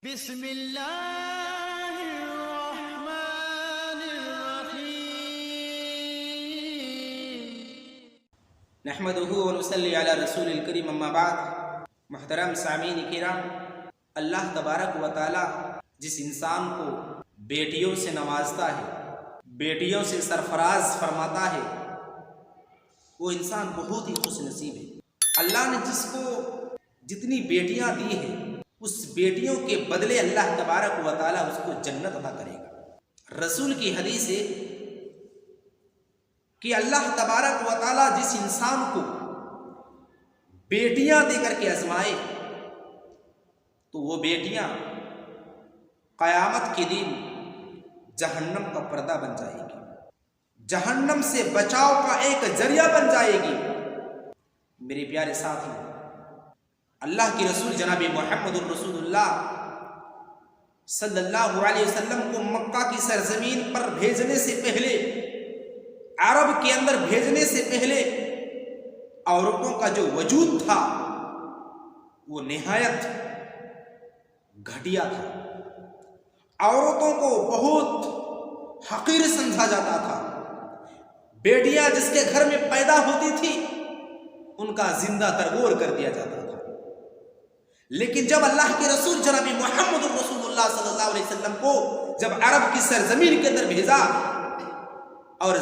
بسم اللہ الرحمن الرحیم نحمده ونصلی علی رسول الکریم اما بعد. محترم سامعین کرام، اللہ تبارک و تعالی جس انسان کو بیٹیوں سے نوازتا ہے، بیٹیوں سے سرفراز فرماتا ہے، وہ انسان بہت ہی خوش نصیب ہے. اللہ نے جس کو جتنی بیٹیاں دی ہیں، اس بیٹیوں کے بدلے اللہ تبارک و تعالی اس کو جنت عطا کرے گا. رسول کی حدیث ہے کہ اللہ تبارک و تعالی جس انسان کو بیٹیاں دے کر کے آزمائے تو وہ بیٹیاں قیامت کے دن جہنم کا پردہ بن جائے گی، جہنم سے بچاؤ کا ایک ذریعہ بن جائے گی. میرے پیارے ساتھی، اللہ کی رسول جناب محمد الرسول اللہ صلی اللہ علیہ وسلم کو مکہ کی سرزمین پر بھیجنے سے پہلے، عرب کے اندر بھیجنے سے پہلے عورتوں کا جو وجود تھا وہ نہایت گھٹیا تھا. عورتوں کو بہت حقیر سمجھا جاتا تھا. بیٹیاں جس کے گھر میں پیدا ہوتی تھی ان کا زندہ ترگور کر دیا جاتا تھا. لیکن جب اللہ کے رسول جناب محمد الرسول اللہ صلی اللہ علیہ وسلم کو جب عرب کی سرزمین کے اندر بھیجا اور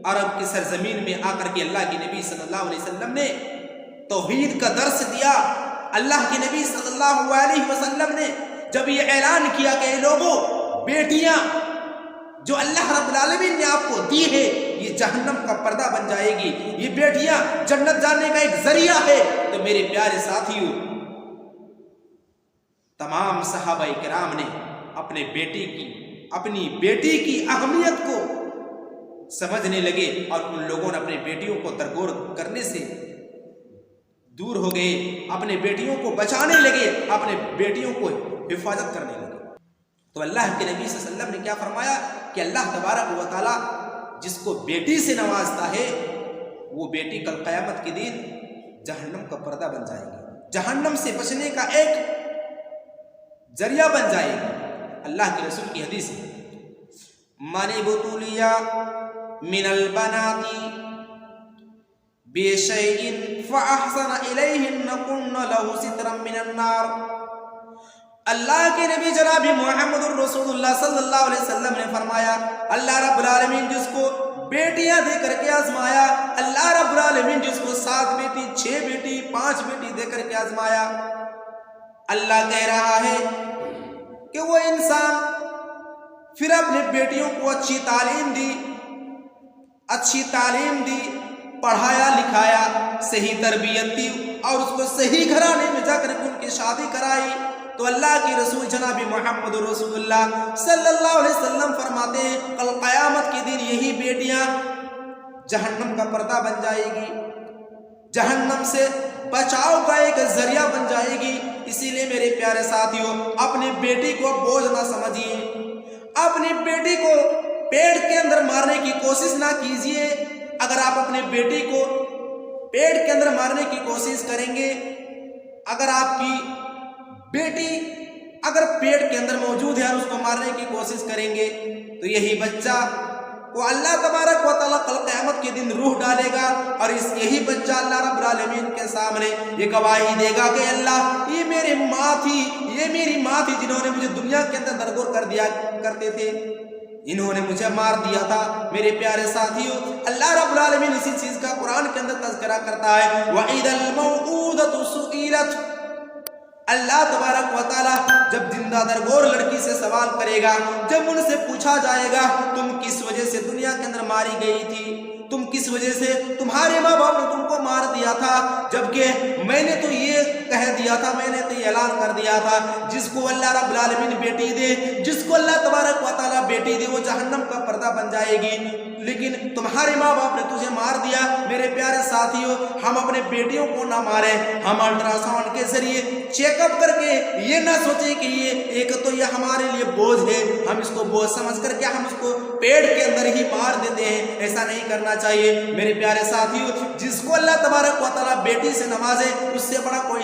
عرب کی سرزمین میں آ کر کے اللہ کے نبی صلی اللہ علیہ وسلم نے توحید کا درس دیا، اللہ کے نبی صلی اللہ علیہ وسلم نے جب یہ اعلان کیا کہ اے لوگوں، بیٹیاں جو اللہ رب العالمین نے آپ کو دی ہے یہ جہنم کا پردہ بن جائے گی، یہ بیٹیاں جنت جانے کا ایک ذریعہ ہے، تو میرے پیارے ساتھیوں، تمام صحابہ کرام نے اپنی بیٹی کی اہمیت کو سمجھنے لگے اور ان لوگوں نے اپنی بیٹیوں کو درگور کرنے سے دور ہو گئے، اپنے بیٹیوں کو بچانے لگے، اپنے بیٹیوں کو حفاظت کرنے لگے. تو اللہ کے نبی صلی اللہ علیہ وسلم نے کیا فرمایا کہ اللہ تبارک و تعالی جس کو بیٹی سے نوازتا ہے وہ بیٹی کل قیامت کے دن جہنم کا پردہ بن جائے گی، جہنم سے بچنے کا ایک ذریعہ بن جائے گی. اللہ کے رسول کی حدیث ہے، من ابتلیا من البنات بشیء فاحسن الیہن کن لہ سترا من النار. اللہ کے نبی جناب محمد الرسول اللہ صلی اللہ علیہ وسلم نے فرمایا، اللہ رب العالمین جس کو بیٹیاں دے کر کے آزمایا، اللہ رب العالمین جس کو 7 بیٹی 6 بیٹی 5 بیٹی دے کر کے آزمایا، اللہ کہہ رہا ہے کہ وہ انسان پھر اپنے بیٹیوں کو اچھی تعلیم دی، پڑھایا لکھایا، صحیح تربیت دی اور اس کو صحیح گھرانے میں جا کر کے ان کی شادی کرائی، تو اللہ کی رسول جناب محمد رسول اللہ صلی اللہ علیہ وسلم فرماتے ہیں کل قیامت کے دن یہی بیٹیاں جہنم کا پردہ بن جائے گی، جہنم سے بچاؤ کا ایک ذریعہ بن جائے گی. اسی لیے میرے پیارے ساتھیوں، اپنی بیٹی کو بوجھ نہ سمجھیے، اپنی بیٹی کو پیٹ کے اندر مارنے کی کوشش نہ کیجیے. اگر آپ اپنی بیٹی کو پیٹ کے اندر مارنے کی کوشش کریں گے، اگر آپ کی بیٹی اگر پیٹ کے اندر موجود ہے اور اس کو مارنے کی کوشش کریں گے تو یہی بچہ وہ اللہ تبارک و تعالیٰ کل قیامت کے دن روح ڈالے گا اور یہی بچہ اللہ رب العالمین کے سامنے یہ گواہی دے گا کہ اللہ یہ میری ماں تھی جنہوں نے مجھے دنیا کے اندر درگور کر دیا کرتے تھے، انہوں نے مجھے مار دیا تھا. میرے پیارے ساتھیوں، اللہ رب العالمین اسی چیز کا قرآن کے اندر تذکرہ کرتا ہے، وَإِذَا الْمَوْءُودَةُ سُئِلَتْ. اللہ تبارک و تعالی جب زندہ درگور لڑکی سے سوال کرے گا، جب ان سے پوچھا جائے گا تم کس وجہ سے دنیا کے اندر ماری گئی تھی، تم کس وجہ سے تمہارے ماں باپ نے تم کو مار دیا تھا، جبکہ میں نے تو یہ کہہ دیا تھا، میں نے تو یہ اعلان کر دیا تھا جس کو اللہ رب العالمین بیٹی دے، جس کو اللہ تبارک و تعالی بیٹی دے وہ جہنم کا پردہ بن جائے گی، لیکن تمہارے ماں باپ نے تجھے مار دیا. میرے پیارے ساتھیوں، ہم اپنے بیٹیوں کو نہ ماریں، ہم الٹرا ساؤنڈ کے ذریعے چیک اپ کر کے یہ نہ سوچیں کہ یہ ہمارے لیے بوجھ ہے، ہم اس کو بوجھ سمجھ کر کے ہم اس کو پیٹ کے اندر ہی مار دیتے ہیں. ایسا نہیں کرنا چاہیے. میرے پیارے ساتھیوں، جس کو اللہ تبارک و تعالیٰ بیٹی سے نوازے اس سے بڑا کوئی